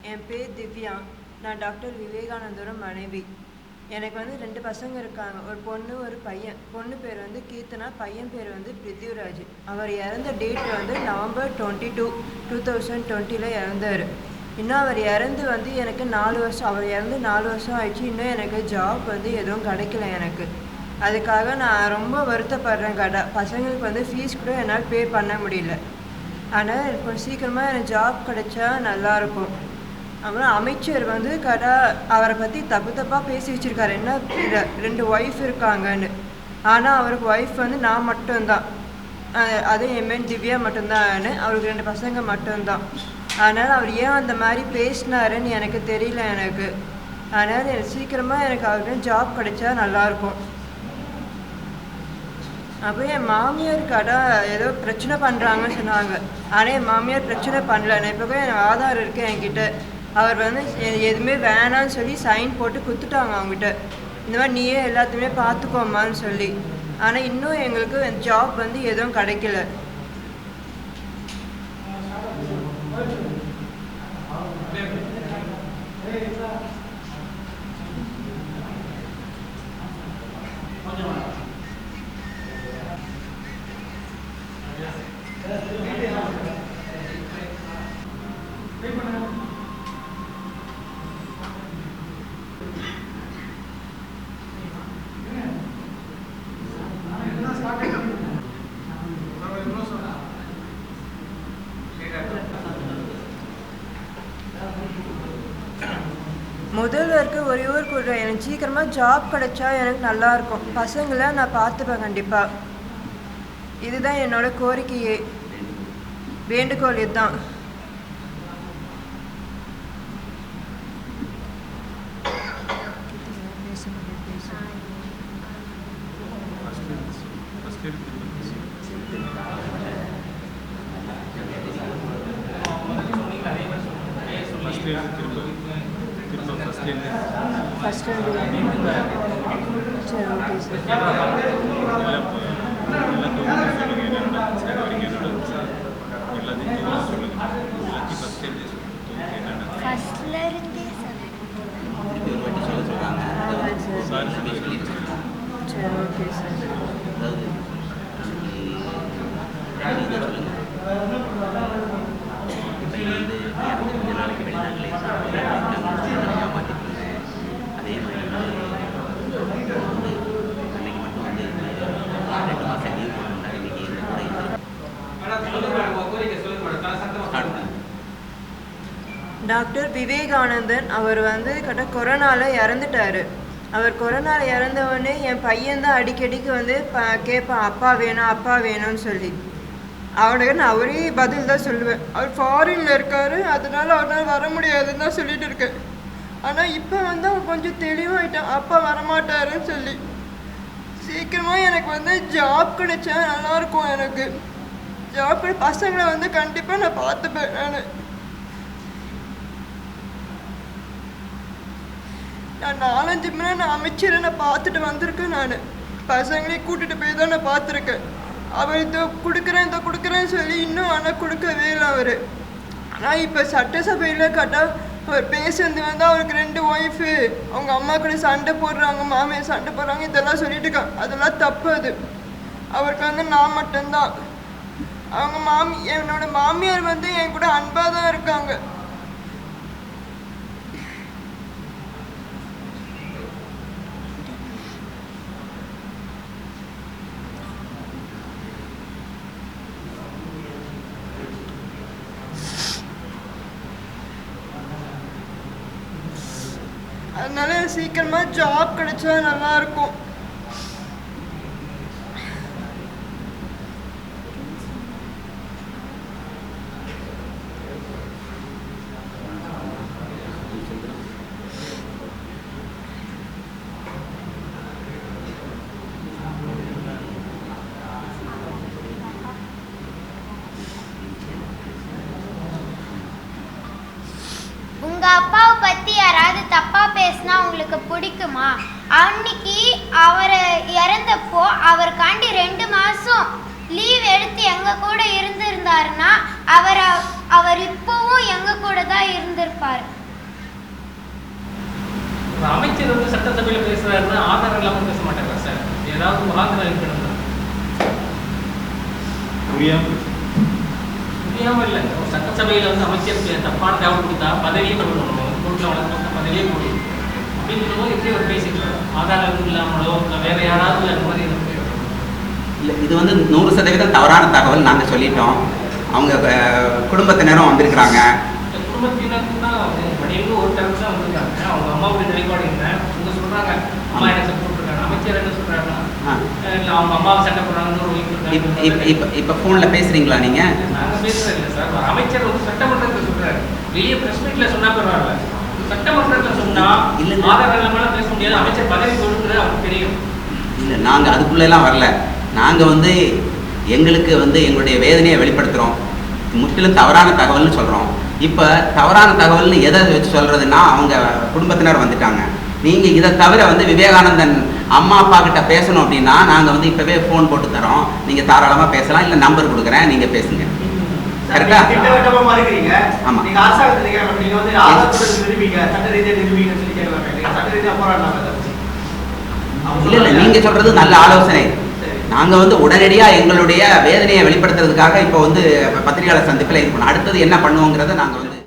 என் பேர் திவ்யா. நான் டாக்டர் விவேகானந்தரோட மனைவி. எனக்கு வந்து 2 பசங்க இருக்காங்க, ஒரு பொண்ணு ஒரு பையன். பொண்ணு பேர் வந்து கீர்த்தனா, பையன் பேர் வந்து பிருத்திவிராஜ். அவர் இறந்த டேட் வந்து நவம்பர் 22, 2020 இறந்தார். இன்னும் அவர் இறந்து வந்து எனக்கு 4 வருஷம், அவர் இறந்து 4 வருஷம் ஆயிடுச்சு. இன்னும் எனக்கு ஜாப் வந்து எதுவும் கிடைக்கல எனக்கு. அதுக்காக நான் ரொம்ப வருத்தப்படுறேன். பசங்களுக்கு வந்து ஃபீஸ் கூட என்னால் பே பண்ண முடியல. ஆனால் கொஞ்சம் சீக்கிரமாக எனக்கு ஜாப் கிடைச்சா நல்லாயிருக்கும். அப்புறம் அமைச்சர் வந்து அவரை பற்றி தப்பாக பேசி வச்சுருக்காரு. என்ன 2 ஒய்ஃப் இருக்காங்கன்னு. ஆனால் அவருக்கு ஒய்ஃப் வந்து நான் மட்டும்தான். அதே என் மேல் திவ்யா மட்டும்தான். அவருக்கு 2 பசங்க மட்டும்தான். அதனால் அவர் ஏன் அந்த மாதிரி பேசினாருன்னு எனக்கு தெரியல எனக்கு. அதனால் எனக்கு சீக்கிரமாக எனக்கு அவருக்கு ஜாப் கிடைச்சா நல்லாயிருக்கும். அப்புறம் என் மாமியார் ஏதோ பிரச்சனை பண்ணுறாங்கன்னு சொன்னாங்க. ஆனால் என் மாமியார் பிரச்சனை பண்ணல. நான் இப்போ கூட என் ஆதார் இருக்கு என்கிட்ட. அவர் வந்து எதுவுமே வேணான்னு சொல்லி சைன் போட்டு கொடுத்துட்டாங்க அவங்ககிட்ட. இந்த மாதிரி நீயே எல்லாத்தையுமே பார்த்துக்கோமான்னு சொல்லி. ஆனால் இன்னும் எங்களுக்கு ஜாப் வந்து எதுவும் கிடைக்கல. முதல்வருக்கு ஒரே ஒரு கூட எனக்கு சீக்கிரமாக ஜாப் கிடைச்சா எனக்கு நல்லாயிருக்கும். பசங்களை நான் பார்த்துப்பேன் கண்டிப்பாக. இதுதான் என்னோட கோரிக்கையே, வேண்டுகோள் இதுதான். ஃபஸ்ட் சரி, ஓகே சார். சரி, ஓகே சார். டாக்டர் விவேகானந்தன் அவர் வந்து கொரோனாவில் இறந்துட்டார். அவர் கொரோனாவில் இறந்தவொடனே என் பையன்தான் அடிக்கடிக்கு வந்து கேட்பான், அப்பா வேணும் அப்பா வேணும்னு சொல்லி. அவனுக்கு நான் ஒரே பதில் தான் சொல்லுவேன், அவர் ஃபாரினில் இருக்கார், அதனால அவனால் வர முடியாதுன்னு தான் சொல்லிட்டு இருக்கேன். ஆனால் இப்போ வந்து அவன் கொஞ்சம் தெளிவாயிட்டான், அப்பா வரமாட்டாருன்னு சொல்லி. சீக்கிரமாக எனக்கு வந்து ஜாப் கிடைச்சா நல்லாயிருக்கும். எனக்கு ஜாப் பசங்களை வந்து கண்டிப்பாக நான் பார்த்துப்பேன். நான் 4-5 முறை நான் அமைச்சரை நான் பார்த்துட்டு வந்திருக்கேன். நான் பசங்களையும் கூட்டிகிட்டு போய் தான் நான் பார்த்துருக்கேன். அவர் இதோ கொடுக்குறேன்னு சொல்லி இன்னும் ஆனால் கொடுக்கவே இல்லை அவர். ஆனால் இப்போ சட்டசபையில் அவர் பேசுறது வந்து அவருக்கு 2 ஒய்ஃபு, அவங்க அம்மா கூட சண்டை போடுறாங்க, மாமியார் சண்டை போடுறாங்க, இதெல்லாம் சொல்லிட்டு இருக்காங்க. அதெல்லாம் தப்பு. அது அவருக்கு வந்து நான் மட்டும்தான். என்னோட மாமியார் வந்து என் கூட அன்பாக தான் இருக்காங்க. அதனால சீக்கிரமாக ஜாப் கிடைச்சா நல்லாயிருக்கும். உங்க அப்பாவை பத்தி யாராவது தப்பா பேசினா உங்களுக்கு பிடிக்குமா? அன்னைக்கு அவர் இறந்தப்போ அவருக்காண்டி 2 மாசம் லீவ் எடுத்து எங்க கூட இருந்திருந்தாருன்னா அவர் இப்பவும் எங்க கூட தான் இருந்திருப்பார். அமைச்சர் வந்து சட்டசபையில் பேசுறாருன்னா ஆதாரம் இல்லாமல் பேச மாட்டாங்க சார். ஏதாவது ஒரு ஆதாரம் இருக்கணும். புரியாமல் இல்லை. சட்டசபையில் வந்து அமைச்சருக்கு தப்பான தகவல் கொடுத்தா பதவியே கொடுக்கணும். கோர்ட்டில் வளர்க்க பதவியே கொடுக்கணும் அப்படின்னு சொல்லும்போது எப்படி ஒரு பேசிக்கலாம்? ஆதாரம் இல்லாமலோ இல்லை வேற யாராவது அந்த மாதிரி இல்லை, இது வந்து 100% தவறான தகவல். நாங்கள் சொல்லிட்டோம். அவங்க குடும்பத்தினரும் வந்திருக்கிறாங்க. குடும்பத்தினருக்குன்னா மணிக்கு ஒரு தரப்பு தான் வந்திருக்காங்க. அவங்க அம்மாவுடைய நிலைப்பாடு என்ன அவங்க சொல்றாங்க. அம்மா என்ன சப்போர்ட் இருக்காங்க, அமைச்சர் என்ன சொல்றாங்க, இல்லை அவங்க அம்மாவை சட்டை போடுறாங்கன்னு ஒரு இப்போ ஃபோனில் பேசுகிறீங்களா நீங்கள்? நாங்கள் பேசுறது இல்லை சார். ஒரு அமைச்சர் வந்து சட்டமன்றத்தில் சொல்றாரு. வெளியே பிரஸ் மீட்டில் சொன்னா பரவாயில்ல, சட்டமன்றத்தில் சொன்னா இல்லை ஆதாரம் இல்லாமல் பேச முடியாது. அமைச்சர் பதவி கொடுக்குறது அவருக்கு தெரியும். இல்லை, நாங்கள் அதுக்குள்ளெல்லாம் வரல. நாங்கள் வந்து எங்களுக்கு வந்து எங்களுடைய வேதனையை வெளிப்படுத்துகிறோம். முற்றிலும் தவறான தகவல்னு சொல்கிறோம். இப்போ தவறான தகவல்னு எதை வச்சு சொல்கிறதுன்னா அவங்க குடும்பத்தினர் வந்துட்டாங்க. நீங்கள் இதை தவிர வந்து விவேகானந்தன் அம்மா அப்பா கிட்ட பேசணும் அப்படின்னா நாங்கள் வந்து இப்போவே ஃபோன் போட்டு தரோம். நீங்கள் தாராளமாக பேசலாம். இல்லை நம்பர் கொடுக்குறேன், நீங்கள் பேசுங்க. கரெக்டா? ஆமாம். இல்லை, நீங்கள் சொல்கிறது நல்ல ஆலோசனை. நாங்கள் வந்து உடனடியாக எங்களுடைய வேதனையை வெளிப்படுத்துறதுக்காக இப்போ வந்து பத்திரிகையாளர் சந்திப்பில் இது பண்ணோம். அடுத்தது என்ன பண்ணுவோங்கிறத நாங்கள் வந்து